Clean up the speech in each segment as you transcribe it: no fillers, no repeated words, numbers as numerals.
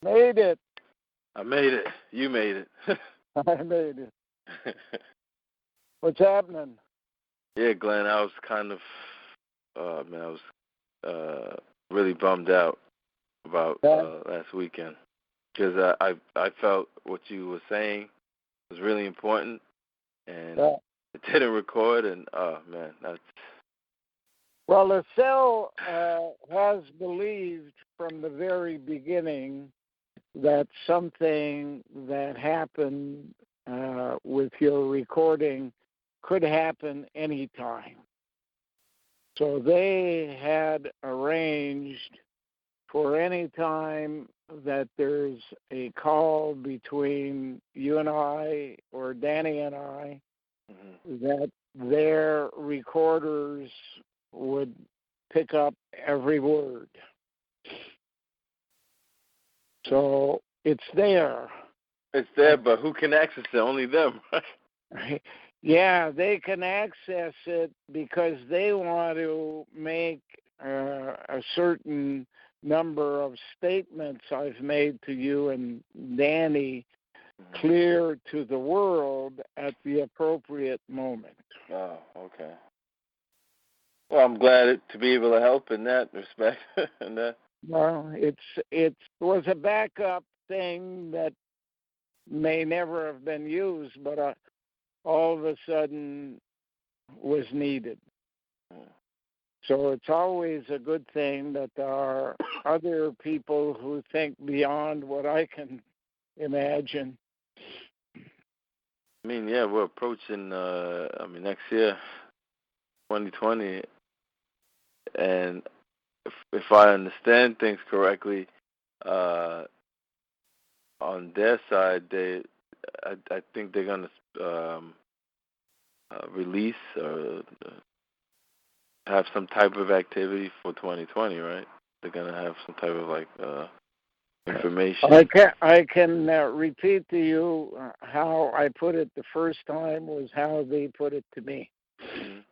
Made it. I made it. You made it. I made it. What's happening? Yeah, Glenn, I was kind of, man, I was really bummed out about Yeah. last weekend because I felt what you were saying was really important, and Yeah. it didn't record, and oh man, that's Well, the cell has believed from the very beginning that something that happened with your recording could happen anytime. So they had arranged for any time that there's a call between you and I or Danny and I, that their recorders would pick up every word. So it's there. it's there, but who can access it? Only them, right? Yeah, they can access it because they want to make a certain number of statements I've made to you and Danny clear to the world at the appropriate moment. Oh, okay. Well, I'm glad to be able to help in that respect. and Well, it was a backup thing that may never have been used, but all of a sudden was needed. So it's always a good thing that there are other people who think beyond what I can imagine. I mean, yeah, we're approaching. Next year, 2020, and if I understand things correctly, on their side, I think they're gonna release or have some type of activity for 2020, right? They're gonna have some type of information. I can repeat to you how I put it the first time was how they put it to me. Mm-hmm.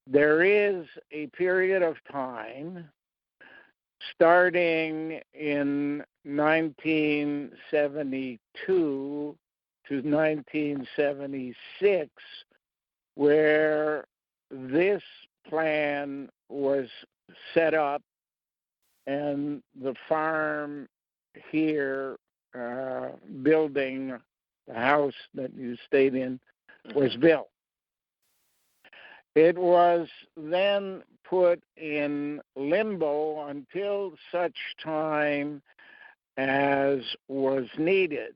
There is a period of time starting in 1972 to 1976 where this plan was set up and the farm here building the house that you stayed in was built. It was then put in limbo until such time as was needed.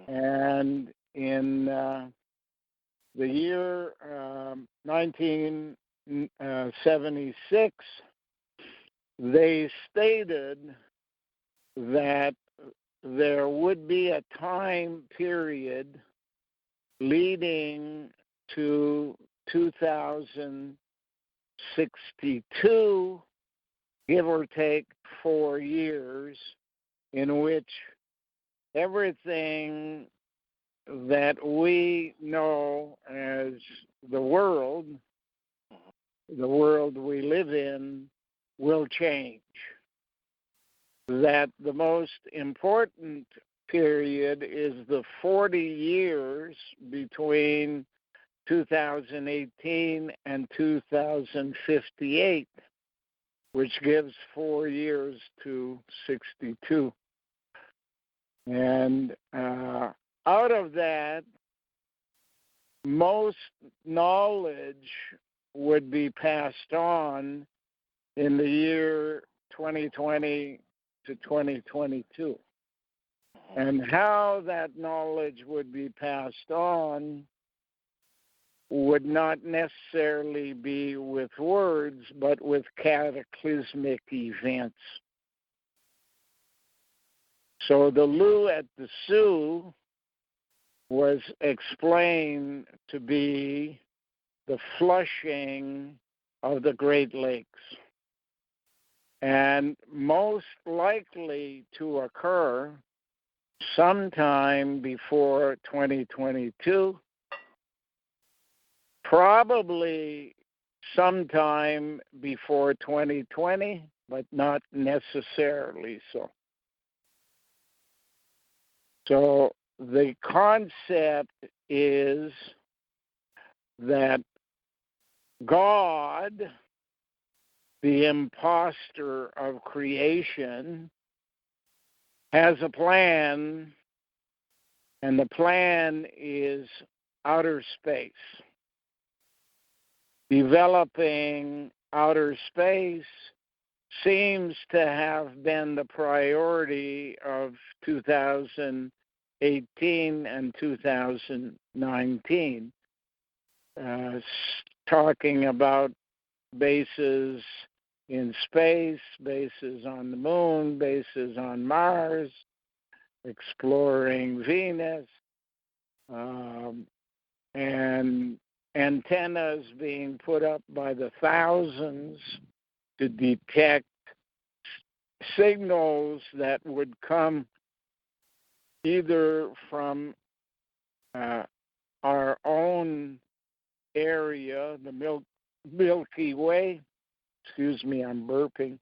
And in the year 1976, they stated that there would be a time period leading to 2062, give or take 4 years, in which everything that we know as the world we live in, will change. That the most important period is the 40 years between 2018 and 2058, which gives 4 years to 62. And out of that, most knowledge would be passed on in the year 2020 to 2022. And how that knowledge would be passed on would not necessarily be with words, but with cataclysmic events. So the Lu at the Sioux was explained to be the flushing of the Great Lakes, and most likely to occur sometime before 2022, probably sometime before 2020, but not necessarily so. So the concept is that God, the imposter of creation, has a plan, and the plan is outer space. Developing outer space seems to have been the priority of 2018 and 2019. Talking about bases in space, bases on the moon, bases on Mars, exploring Venus, and antennas being put up by the thousands to detect signals that would come either from our own area, the Milky Way. Excuse me, I'm burping.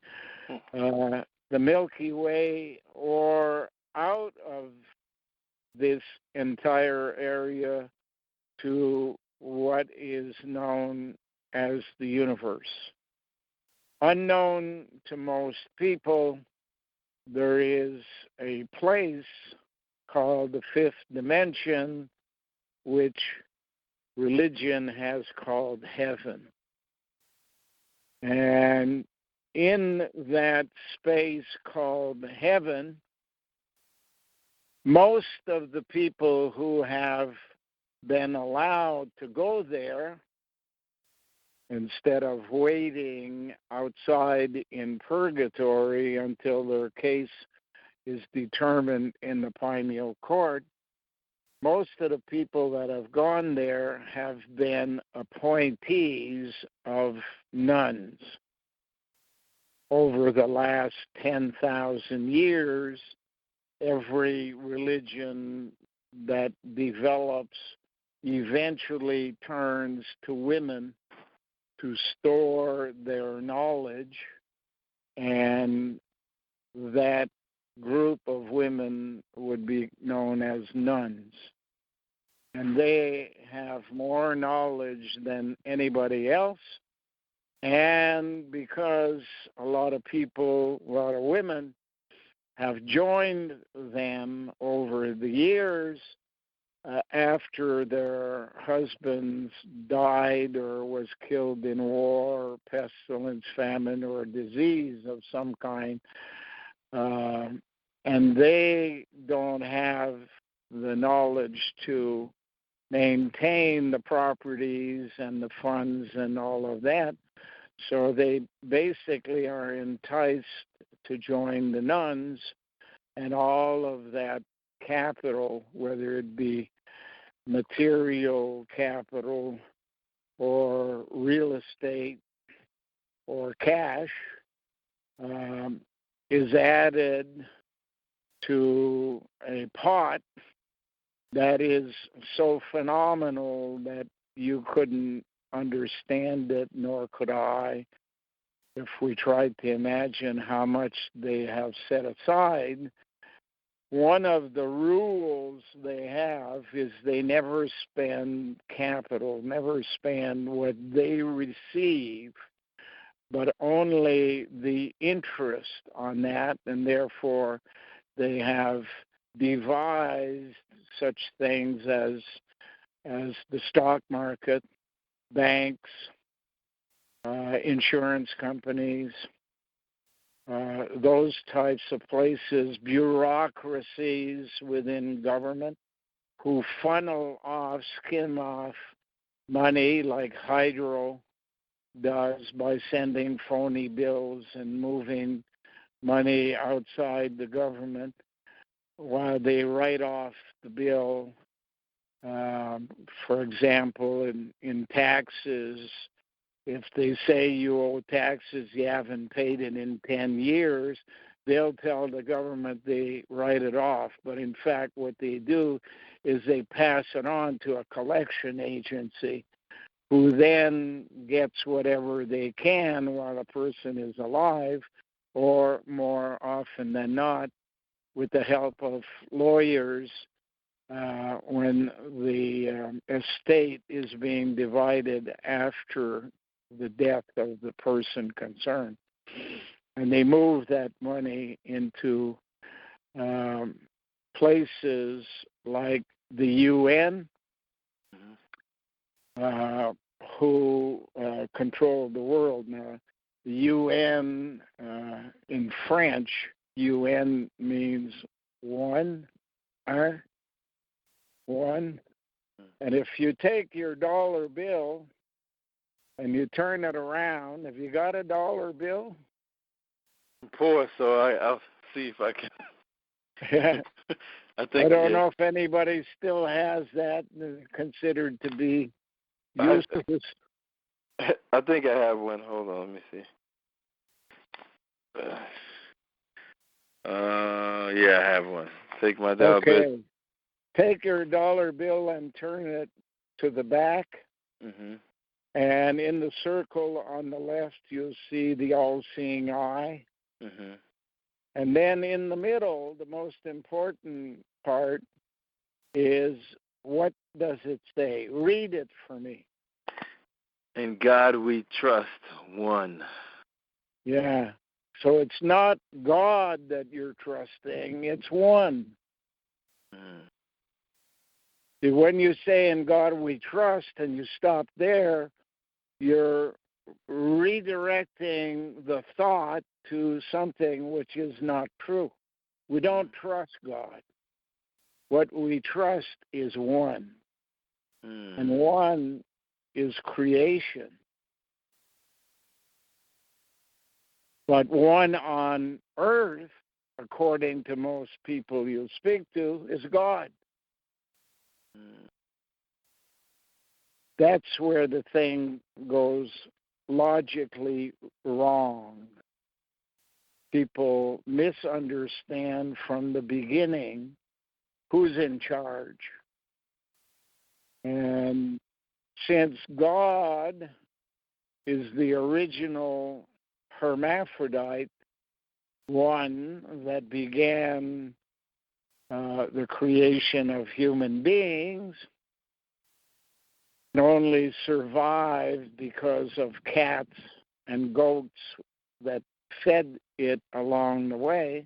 The Milky Way, or out of this entire area to what is known as the universe. Unknown to most people, there is a place called the fifth dimension, which religion has called heaven. And in that space called heaven, most of the people who have been allowed to go there, instead of waiting outside in purgatory until their case is determined in the pineal court, most of the people that have gone there have been appointees of nuns. Over the last 10,000 years, every religion that develops eventually turns to women to store their knowledge, and that group of women would be known as nuns. And they have more knowledge than anybody else. And because a lot of people, a lot of women, have joined them over the years, after their husbands died or was killed in war, pestilence, famine, or disease of some kind, and they don't have the knowledge to maintain the properties and the funds and all of that, so they basically are enticed to join the nuns, and all of that capital, whether it be material capital or real estate or cash, is added to a pot that is so phenomenal that you couldn't understand it, nor could I, if we tried to imagine how much they have set aside. One of the rules they have is they never spend capital, never spend what they receive, but only the interest on that, and therefore they have devised such things as the stock market, banks, insurance companies, those types of places, bureaucracies within government who skim off money like Hydro does by sending phony bills and moving money outside the government while they write off the bill. For example, in taxes, if they say you owe taxes, you haven't paid it in 10 years, they'll tell the government they write it off. But in fact, what they do is they pass it on to a collection agency who then gets whatever they can while a person is alive, or more often than not, with the help of lawyers when the estate is being divided after the death of the person concerned. And they move that money into places like the UN, who control the world now. The UN, in French, UN means one. One. And if you take your dollar bill and you turn it around, have you got a dollar bill? I'm poor, so I'll see if I can. I don't know if anybody still has that, considered to be useless. I think I have one. Hold on, let me see. Yeah, I have one. Take my dollar bill. Take your dollar bill and turn it to the back. Mm-hmm. And in the circle on the left, you'll see the all-seeing eye. Mm-hmm. And then in the middle, the most important part is, what does it say? Read it for me. In God we trust, one. Yeah. So it's not God that you're trusting, it's one. Mm. See, when you say in God we trust and you stop there, you're redirecting the thought to something which is not true. We don't trust God. What we trust is one. And one is creation. But one on earth, according to most people you speak to, is God. That's where the thing goes logically wrong. People misunderstand from the beginning who's in charge. And since God is the original hermaphrodite, one that began the creation of human beings, and only survived because of cats and goats that fed it along the way,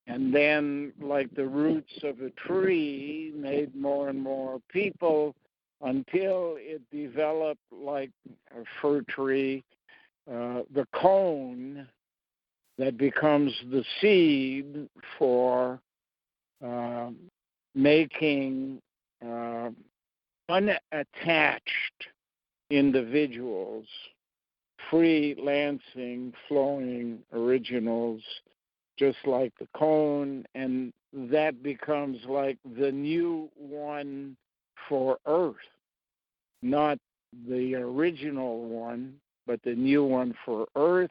and then, like the roots of a tree, made more and more people until it developed like a fir tree, the cone that becomes the seed for making unattached individuals, freelancing, flowing originals, just like the cone, and that becomes like the new one for Earth, not the original one, but the new one for Earth,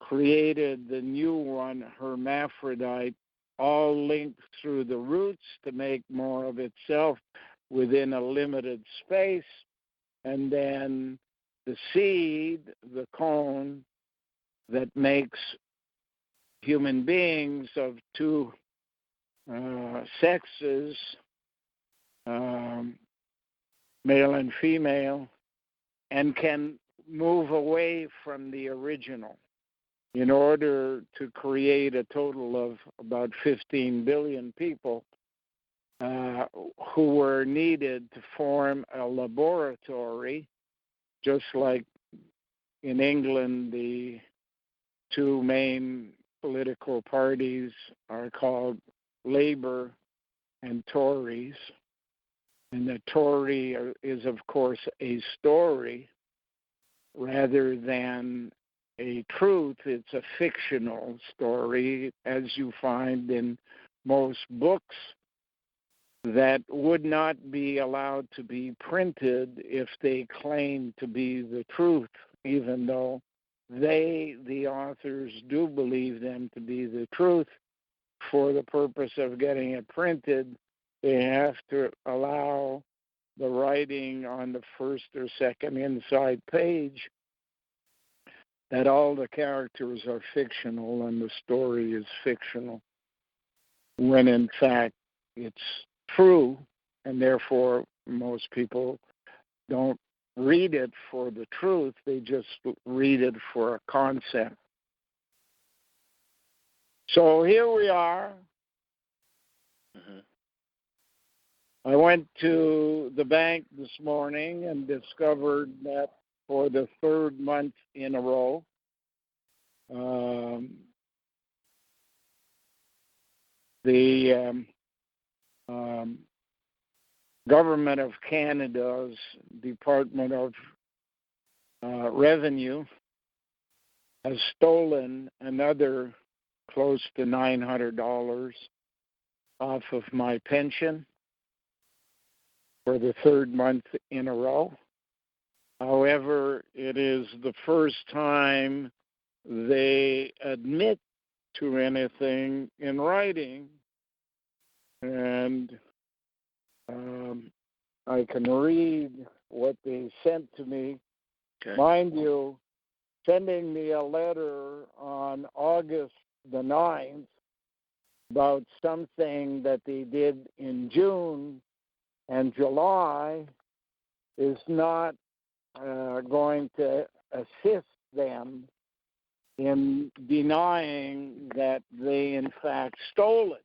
created the new one, hermaphrodite, all linked through the roots to make more of itself within a limited space, and then the seed, the cone, that makes human beings of two sexes, male and female, and can move away from the original in order to create a total of about 15 billion people who were needed to form a laboratory, just like in England the two main political parties are called Labour and Tories. And the Tory is, of course, a story rather than a truth. It's a fictional story, as you find in most books that would not be allowed to be printed if they claim to be the truth, even though they, the authors, do believe them to be the truth. For the purpose of getting it printed, they have to allow the writing on the first or second inside page that all the characters are fictional and the story is fictional. when in fact it's true, and therefore most people don't read it for the truth, they just read it for a concept. So here we are. Mm-hmm. I went to the bank this morning and discovered that for the third month in a row, the Government of Canada's Department of Revenue has stolen another close to $900 off of my pension for the third month in a row. However, it is the first time they admit to anything in writing, and I can read what they sent to me. Okay. Mind you, sending me a letter on August the 9th about something that they did in June and July is not going to assist them in denying that they in fact stole it,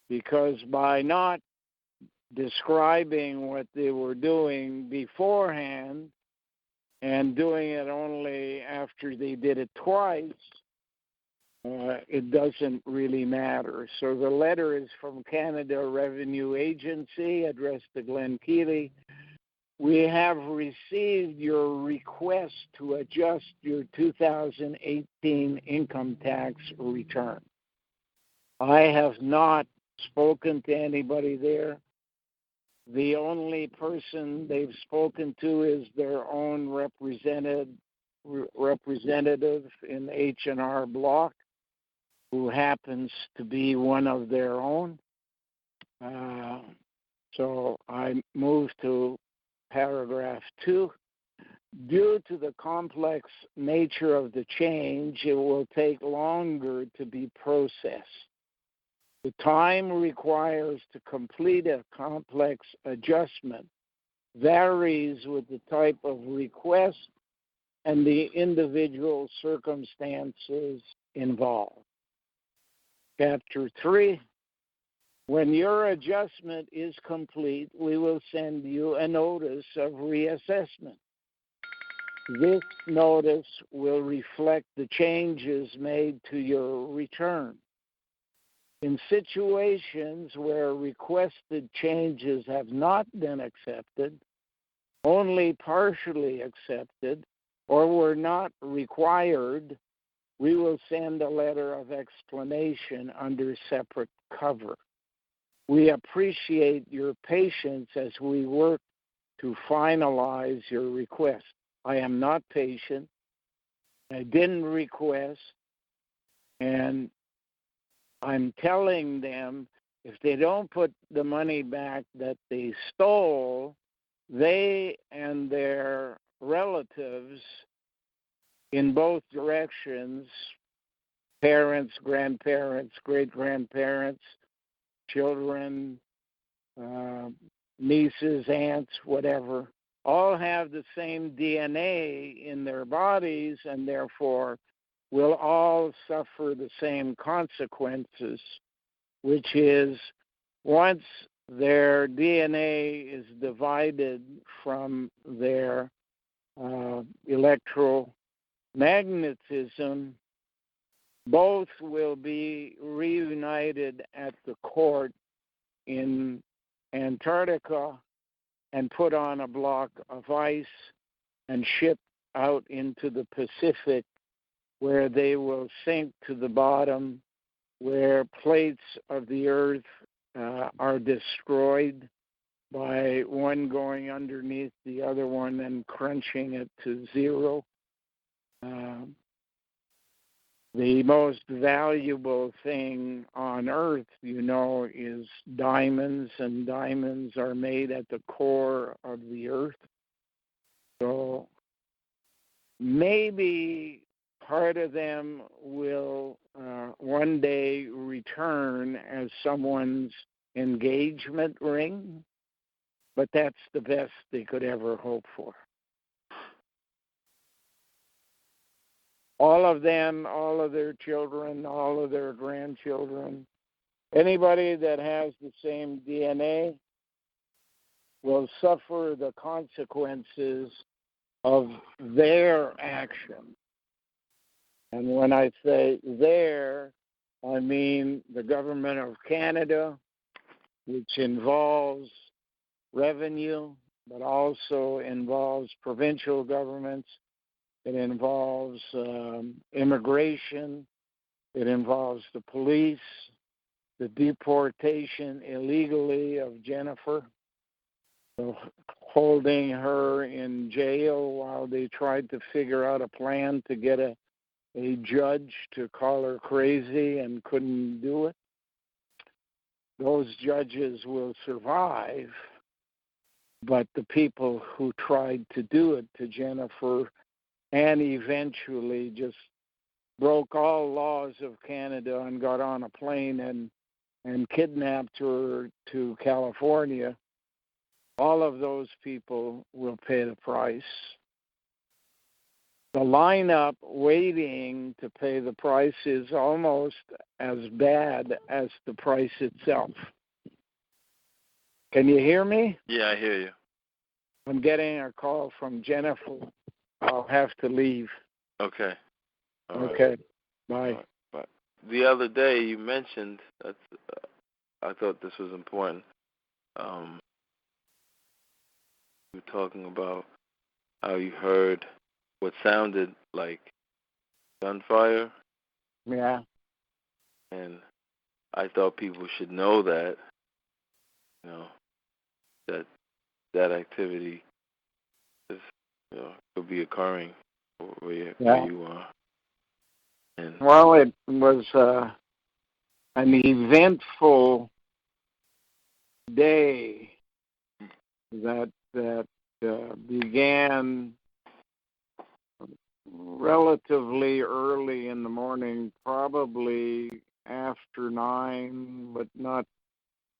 because by not describing what they were doing beforehand and doing it only after they did it twice, it doesn't really matter. So the letter is from Canada Revenue Agency, addressed to Glenn Keeley. We have received your request to adjust your 2018 income tax return. I have not spoken to anybody there. The only person they've spoken to is their own representative in H&R Block, who happens to be one of their own. So I move to paragraph 2. Due to the complex nature of the change, it will take longer to be processed. The time required to complete a complex adjustment varies with the type of request and the individual circumstances involved. Chapter 3. When your adjustment is complete, we will send you a notice of reassessment. This notice will reflect the changes made to your return. In situations where requested changes have not been accepted, only partially accepted, or were not required, we will send a letter of explanation under separate cover. We appreciate your patience as we work to finalize your request. I am not patient. I didn't request, and I'm telling them if they don't put the money back that they stole, they and their relatives in both directions, parents, grandparents, great-grandparents, children, nieces, aunts, whatever, all have the same DNA in their bodies, and therefore will all suffer the same consequences, which is once their DNA is divided from their electromagnetism, both will be reunited at the court in Antarctica and put on a block of ice and shipped out into the Pacific, where they will sink to the bottom, where plates of the earth are destroyed by one going underneath the other one and crunching it to zero. The most valuable thing on earth, is diamonds, and diamonds are made at the core of the earth. So maybe part of them will one day return as someone's engagement ring, but that's the best they could ever hope for. All of them, all of their children, all of their grandchildren, anybody that has the same DNA will suffer the consequences of their action. And when I say their, I mean the government of Canada, which involves revenue, but also involves provincial governments. It involves immigration. It involves the police, the deportation illegally of Jennifer, so holding her in jail while they tried to figure out a plan to get a judge to call her crazy and couldn't do it. Those judges will survive, but the people who tried to do it to Jennifer and eventually just broke all laws of Canada and got on a plane and kidnapped her to California, all of those people will pay the price. The lineup waiting to pay the price is almost as bad as the price itself. Can you hear me? Yeah, I hear you. I'm getting a call from Jennifer. I'll have to leave. Okay. All okay. Right. Bye. Right. Bye. The other day you mentioned that I thought this was important. You were talking about how you heard what sounded like gunfire. Yeah. And I thought people should know that, that activity is, could be occurring where you are. And well, it was an eventful day that began relatively early in the morning, probably after 9, but not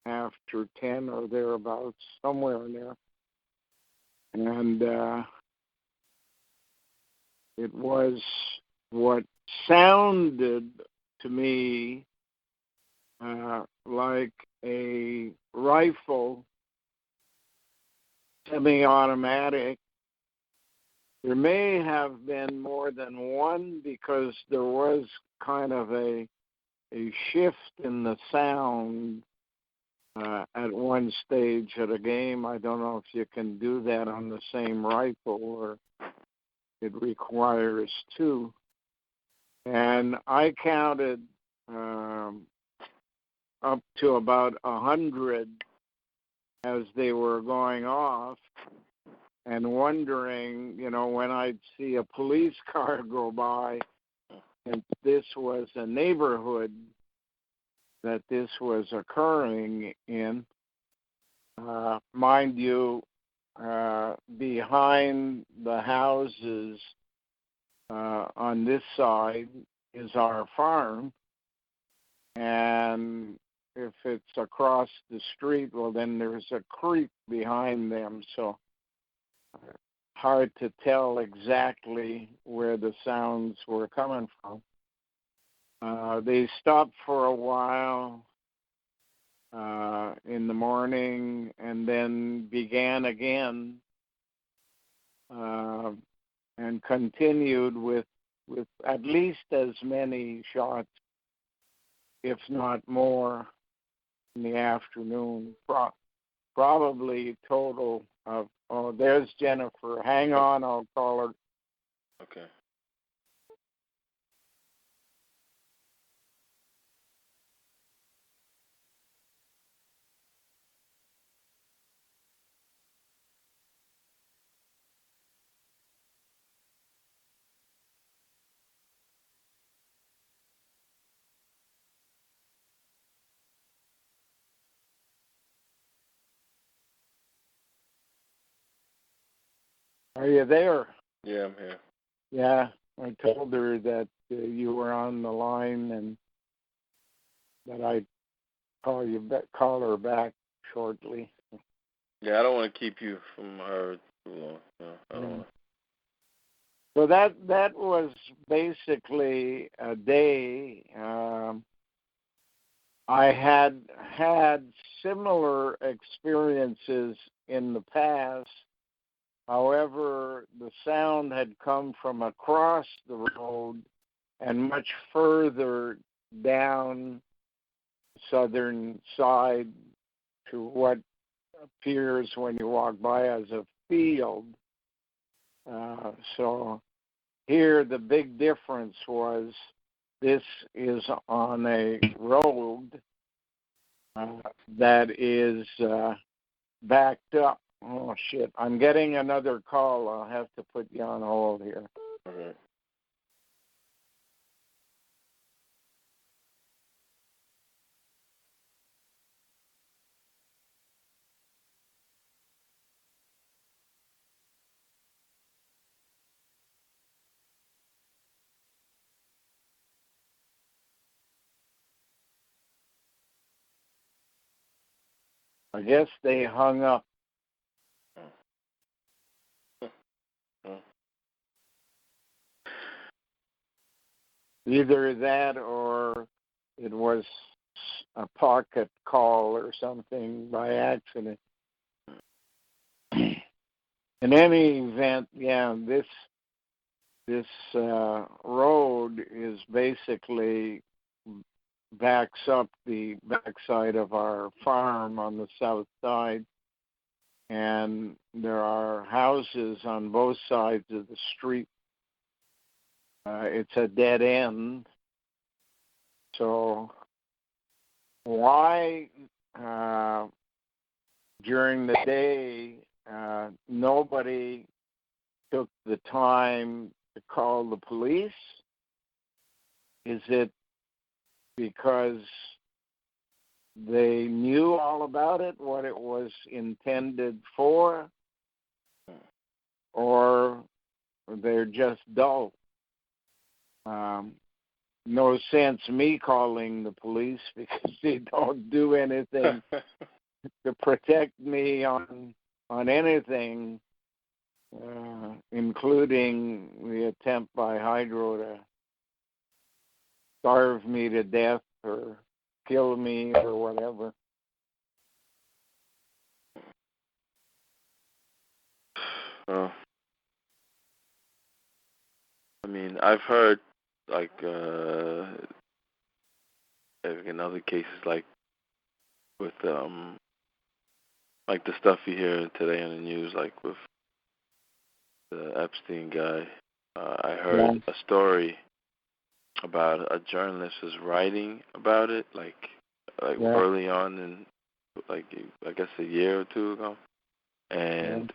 after 10 or thereabouts, somewhere in there. And it was what sounded to me like a rifle, semi-automatic. There may have been more than one because there was kind of a shift in the sound at one stage of a game. I don't know if you can do that on the same rifle or it requires two. And I counted up to about 100 as they were going off and wondering, when I'd see a police car go by and this was a neighborhood that this was occurring in. Mind you, behind the houses on this side is our farm, and if it's across the street, well, then there's a creek behind them, so hard to tell exactly where the sounds were coming from. They stopped for a while in the morning and then began again and continued with at least as many shots, if not more, in the afternoon. Probably total of, there's Jennifer. Hang on, I'll call her. Okay. Are you there? Yeah, I'm here. Yeah. I told her that you were on the line and that I'd call her back shortly. Yeah, I don't want to keep you from her too long. No, I don't want. So that was basically a day. I had similar experiences in the past. However, the sound had come from across the road and much further down the southern side to what appears when you walk by as a field. So here the big difference was this is on a road that is backed up. Oh, shit. I'm getting another call. I'll have to put you on hold here. Okay. I guess they hung up. Either that or it was a pocket call or something by accident. In any event, yeah, this road is basically backs up the backside of our farm on the south side, and there are houses on both sides of the street. It's a dead end. So why during the day nobody took the time to call the police? Is it because they knew all about it, what it was intended for, or they're just dull? No sense me calling the police because they don't do anything to protect me on anything, including the attempt by Hydro to starve me to death or kill me or whatever. Well, I mean, I've heard like in other cases, like with like the stuff you hear today on the news, like with the Epstein guy. I heard a story about a journalist was writing about it, like early on in, like I guess a year or two ago, and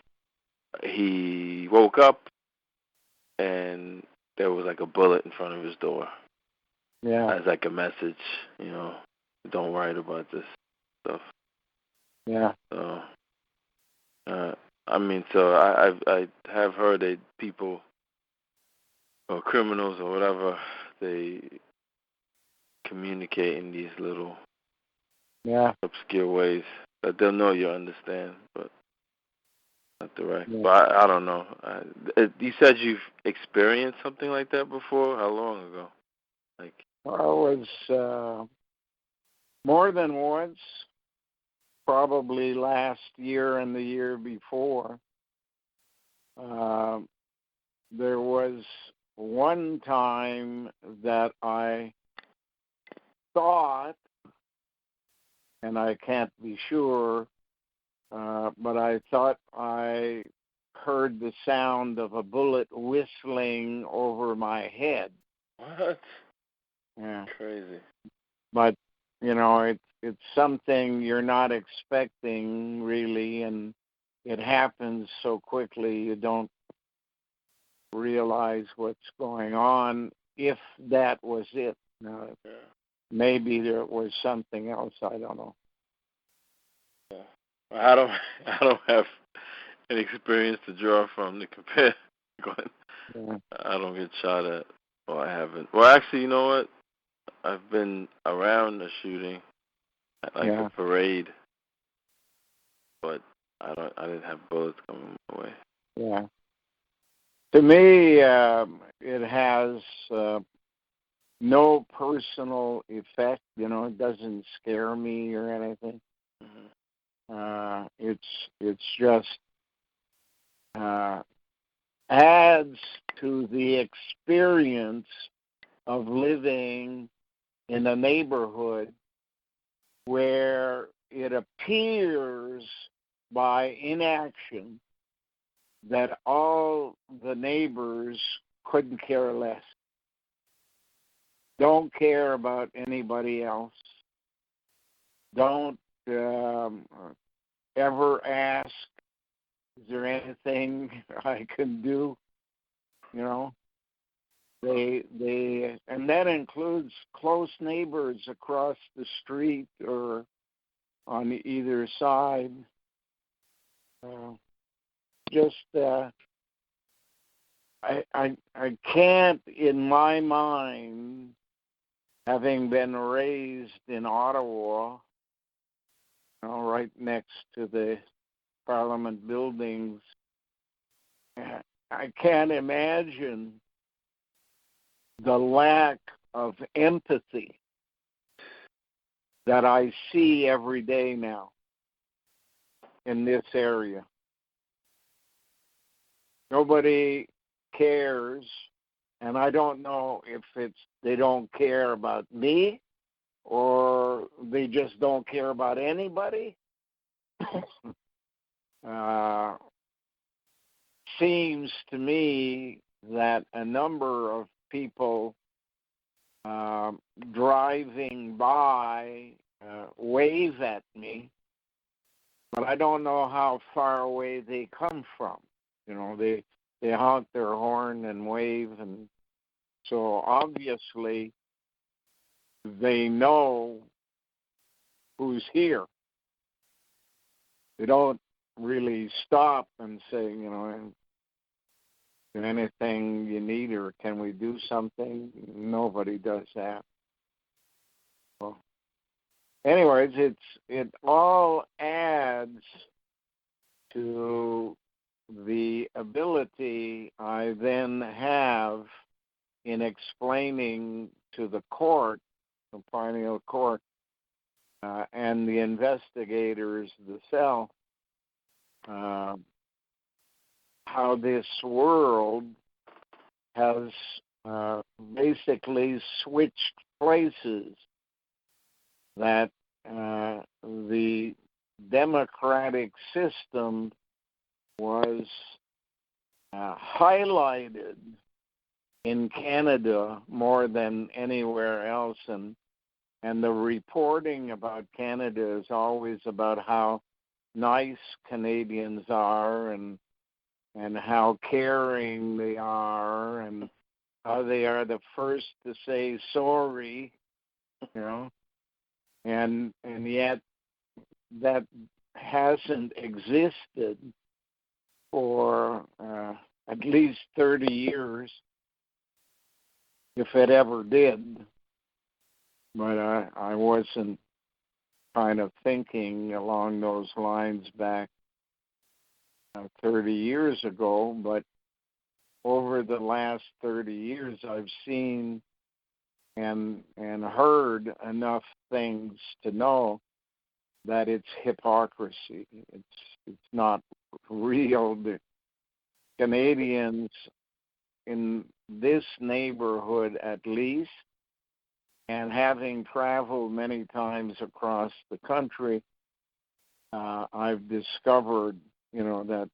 he woke up and there was like a bullet in front of his door. Yeah. As like a message, don't write about this stuff. Yeah. So, I mean, so I have heard that people or criminals or whatever, they communicate in these little obscure ways that they'll know you understand, but not direct. Yeah. But I don't know. You said you've experienced something like that before? How long ago? Like, well, it was more than once, probably last year and the year before. There was one time that I thought, and I can't be sure, but I thought I heard the sound of a bullet whistling over my head. What? Yeah. Crazy. But, it's something you're not expecting, really, and it happens so quickly you don't realize what's going on, if that was it. Maybe there was something else, I don't know. Yeah. I don't have an experience to draw from to compare. Go ahead. Yeah. I don't get shot at. Well, I haven't. Well, actually, you know what? I've been around a shooting at like a Yeah. parade, but I didn't have bullets coming my way. Yeah. To me, it has no personal effect. It doesn't scare me or anything. It's just adds to the experience of living in a neighborhood where it appears by inaction that all the neighbors couldn't care less, don't care about anybody else, don't ever ask, is there anything I can do? And that includes close neighbors across the street or on either side. I can't, in my mind, having been raised in Ottawa, right next to the Parliament buildings, I can't imagine the lack of empathy that I see every day now in this area. Nobody cares, and I don't know if it's they don't care about me or they just don't care about anybody. Seems to me that a number of people driving by wave at me, but I don't know how far away they come from. They honk their horn and wave, and so obviously they know who's here. They don't really stop and say, anything you need or can we do something? Nobody does that. Well, anyways, it all adds to the ability I then have in explaining to the court, the pineal court, and the investigators, the cell, how this world has basically switched places, that the democratic system was highlighted in Canada more than anywhere else, and the reporting about Canada is always about how nice Canadians are and how caring they are and how they are the first to say sorry, and yet that hasn't existed for at least 30 years, if it ever did. But I wasn't kind of thinking along those lines back 30 years ago, but over the last 30 years I've seen and heard enough things to know that it's hypocrisy. It's not real. The Canadians in this neighborhood, at least, and having traveled many times across the country, I've discovered, that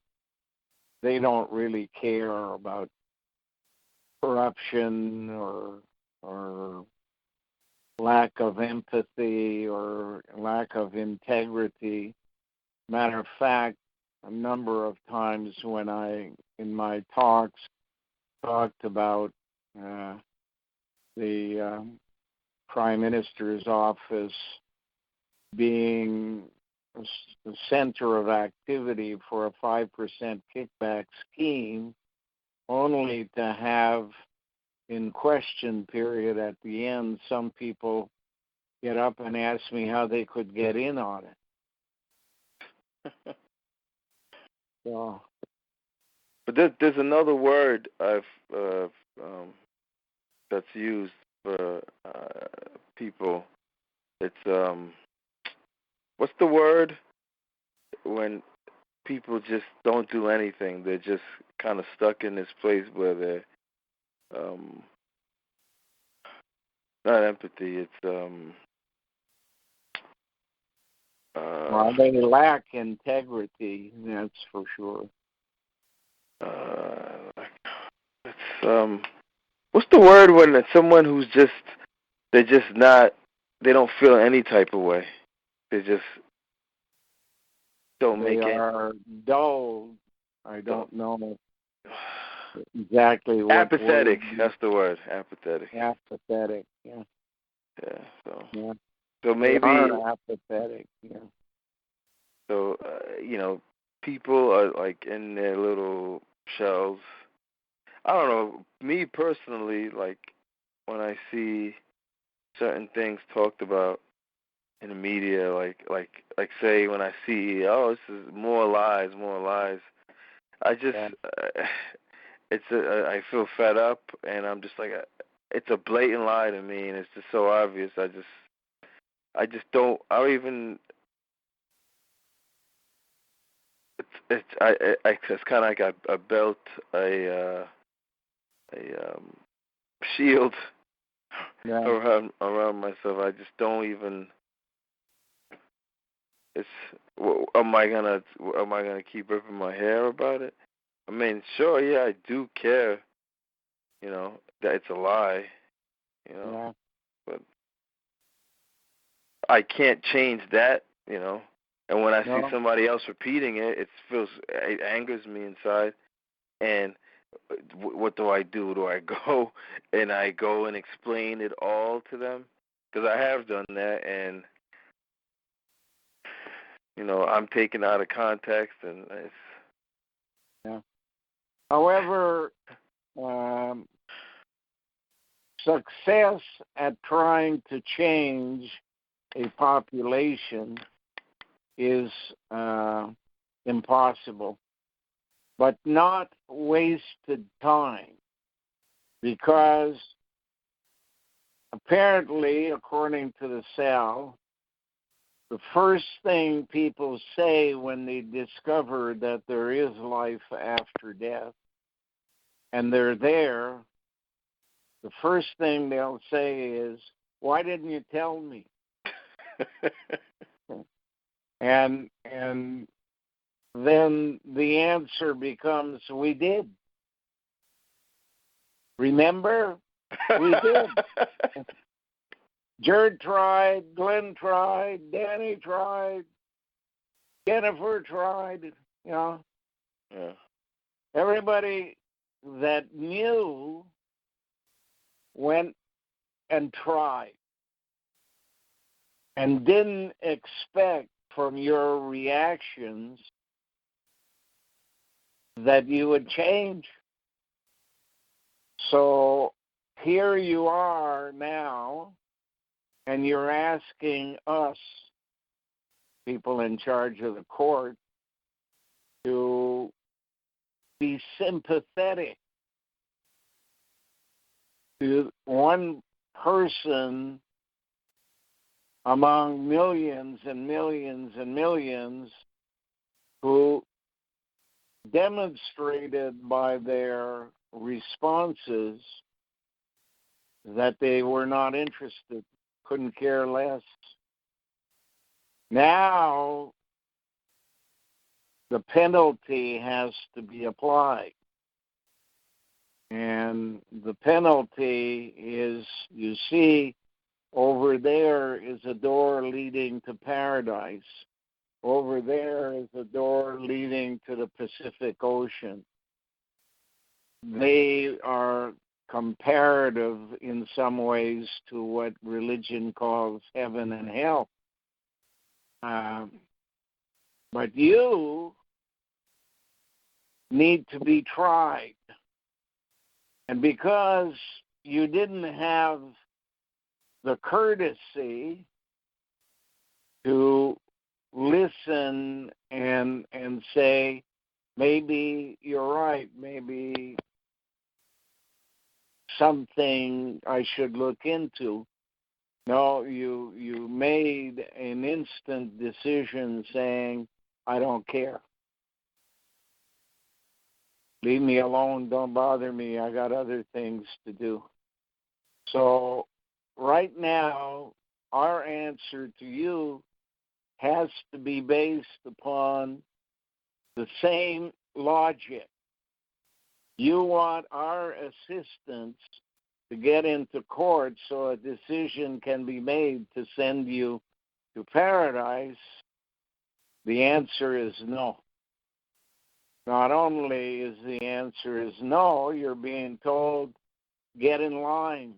they don't really care about corruption or lack of empathy or lack of integrity. Matter of fact, a number of times when I, in my talks, talked about the Prime Minister's office being the center of activity for a 5% kickback scheme, only to have, in question period at the end, some people get up and ask me how they could get in on it. So, but there's another word that's used for people. It's what's the word when people just don't do anything? They're just kind of stuck in this place where they're not empathy. It's well, they lack integrity, that's for sure. It's what's the word when it's someone who's they're just not, they don't feel any type of way. They just don't make it. They are dull. I don't know exactly what. Apathetic. That's the word. Apathetic. Apathetic. Yeah. Yeah. So. Yeah. So maybe. They are apathetic. Yeah. So people are like in their little shells. I don't know. Me personally, like when I see certain things talked about in the media, like say when I see, oh, this is more lies. I just, I feel fed up, and I'm just like, it's a blatant lie to me, and it's just so obvious. I just don't. It's kind of like I built a shield around myself. I just don't even. Am I gonna keep ripping my hair about it? I mean, sure, yeah, I do care. That it's a lie. But I can't change that. And when I see somebody else repeating it, it angers me inside. And what do? Do I go and explain it all to them? Because I have done that, and I'm taken out of context, and it's. Yeah. However, success at trying to change a population is impossible, but not wasted time, because apparently, according to the cell, the first thing people say when they discover that there is life after death, and they're there, the first thing they'll say is, "Why didn't you tell me?" and then the answer becomes, "We did. Remember? We did." Jared tried, Glenn tried, Danny tried, Jennifer tried, Yeah. Everybody that knew went and tried and didn't expect from your reactions that you would change. So here you are now, and you're asking us, people in charge of the court, to be sympathetic to one person among millions and millions and millions who demonstrated by their responses that they were not interested, couldn't care less. Now, the penalty has to be applied. And the penalty is, you see, over there is a door leading to paradise. Over there is a door leading to the Pacific Ocean. They are comparative in some ways to what religion calls heaven and hell. But you need to be tried. And because you didn't have the courtesy to listen and say, maybe you're right, maybe something I should look into. No, you made an instant decision saying, I don't care. Leave me alone, don't bother me, I got other things to do. So right now, our answer to you has to be based upon the same logic. You want our assistance to get into court so a decision can be made to send you to paradise. The answer is no. Not only is the answer is no, you're being told, get in line.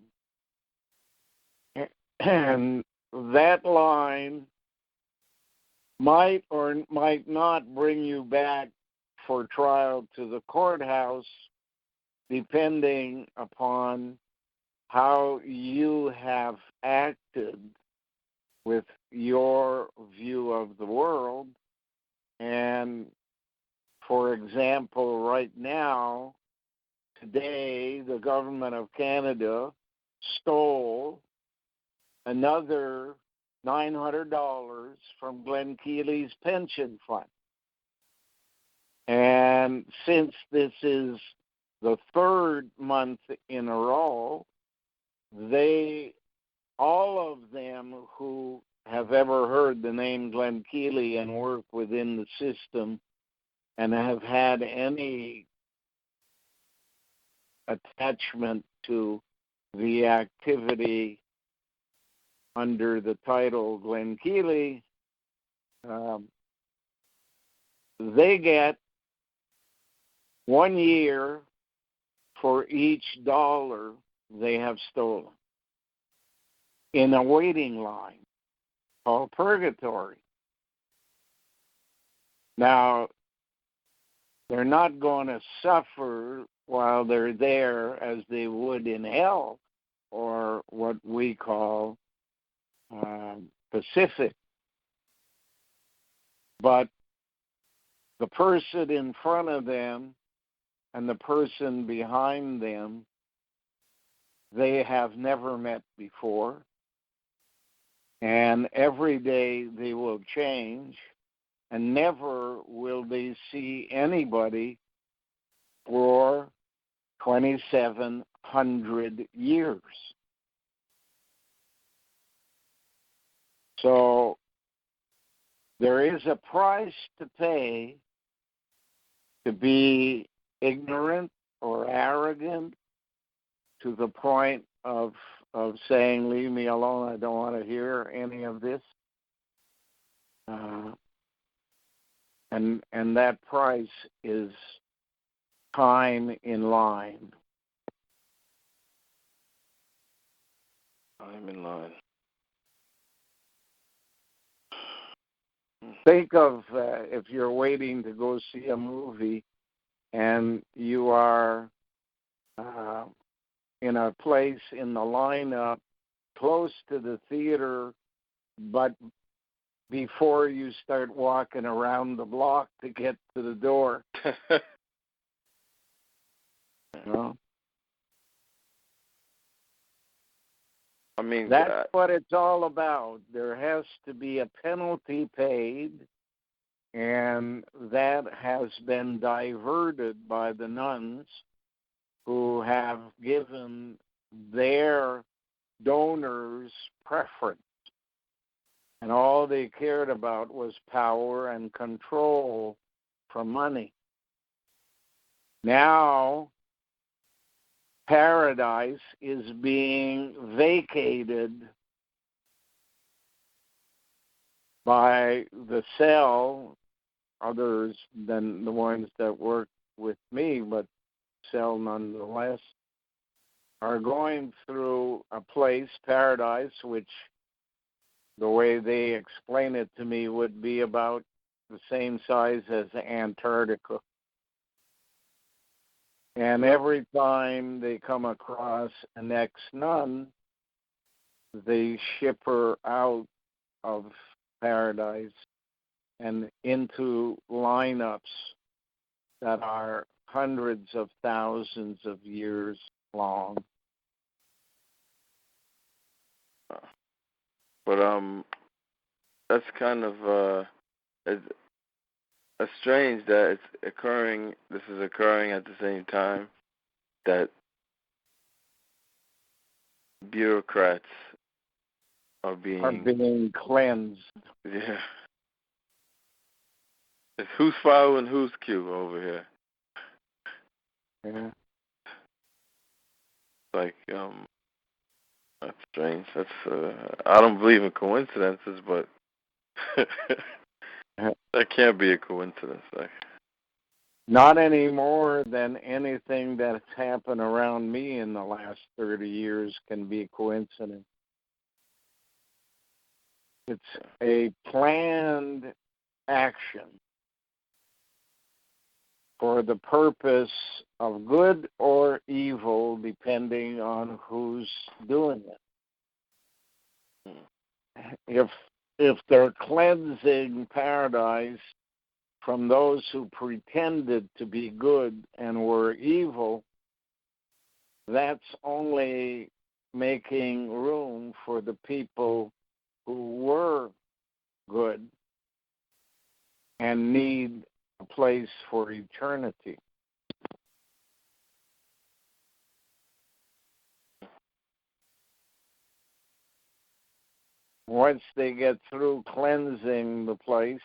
And that line might or might not bring you back for trial to the courthouse, depending upon how you have acted with your view of the world. And, for example, right now, today, the government of Canada stole another $900 from Glenn Keely's pension fund. And since this is the third month in a row, all of them who have ever heard the name Glenn Keely and work within the system and have had any attachment to the activity under the title Glenn Keely, they get 1 year for each dollar they have stolen in a waiting line called purgatory. Now, they're not going to suffer while they're there as they would in hell, or what we call Pacific. But the person in front of them and the person behind them, they have never met before. And every day they will change, and never will they see anybody for 2,700 years. So there is a price to pay to be ignorant or arrogant to the point of saying, leave me alone, I don't want to hear any of this. And that price is time in line. Time in line. Think of if you're waiting to go see a movie and you are in a place in the lineup close to the theater, but before you start walking around the block to get to the door. You know? I mean, that's what it's all about. There has to be a penalty paid, and that has been diverted by the nuns who have given their donors preference. And all they cared about was power and control for money. Now, paradise is being vacated by the cell, others than the ones that work with me, but cell nonetheless, are going through a place, paradise, which the way they explain it to me would be about the same size as Antarctica. And every time they come across an ex-nun, they ship her out of paradise and into lineups that are hundreds of thousands of years long. But that's kind of it's strange that it's occurring. This is occurring at the same time that bureaucrats are being cleansed. Yeah. It's who's following whose cue over here. Yeah. Like, that's strange. That's I don't believe in coincidences, but that can't be a coincidence. Like, not any more than anything that's happened around me in the last 30 years can be a coincidence. It's a planned action for the purpose of good or evil, depending on who's doing it. If they're cleansing paradise from those who pretended to be good and were evil, that's only making room for the people who were good and need a place for eternity. Once they get through cleansing the place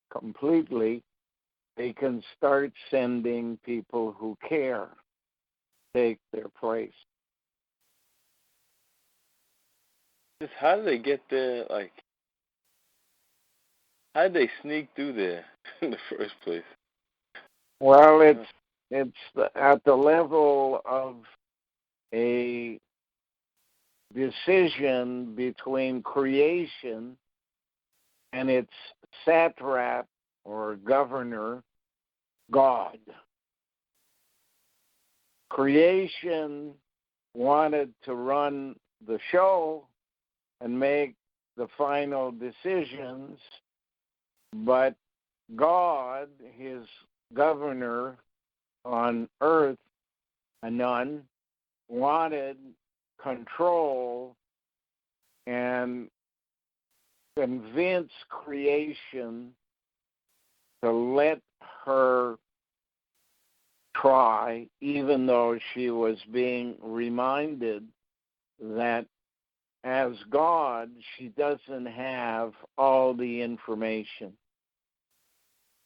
completely, they can start sending people who care take their place. just how did they get there? Like, how did they sneak through there in the first place? Well, it's at the level of a decision between creation and its satrap or governor, God. Creation wanted to run the show and make the final decisions, but God, his governor on earth, Anon, wanted control and convince creation to let her try, even though she was being reminded that as God, she doesn't have all the information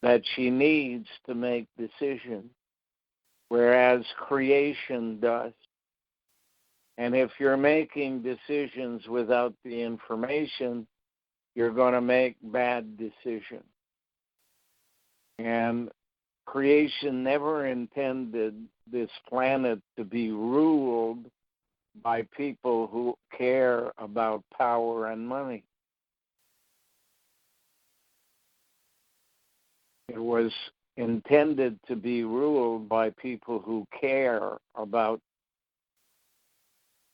that she needs to make decisions, whereas creation does. And if you're making decisions without the information, you're going to make bad decisions. And creation never intended this planet to be ruled by people who care about power and money. It was intended to be ruled by people who care about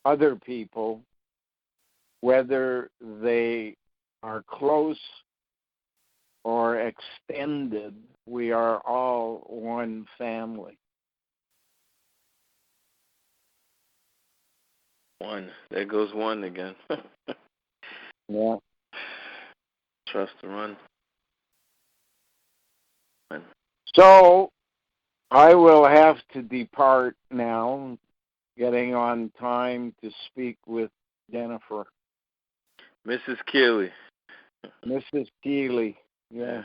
other people, whether they are close or extended. We are all one family. One. There goes one again. Yeah. Trust the run. One. So I will have to depart now, getting on time to speak with Jennifer. Mrs. Keeley. Mrs. Keeley, yeah.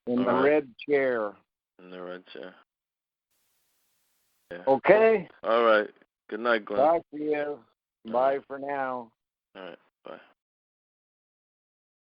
In All the right. red chair. In the red chair. Yeah. Okay. All right. Good night, Glenn. Talk to you. Bye for now. All right. Bye.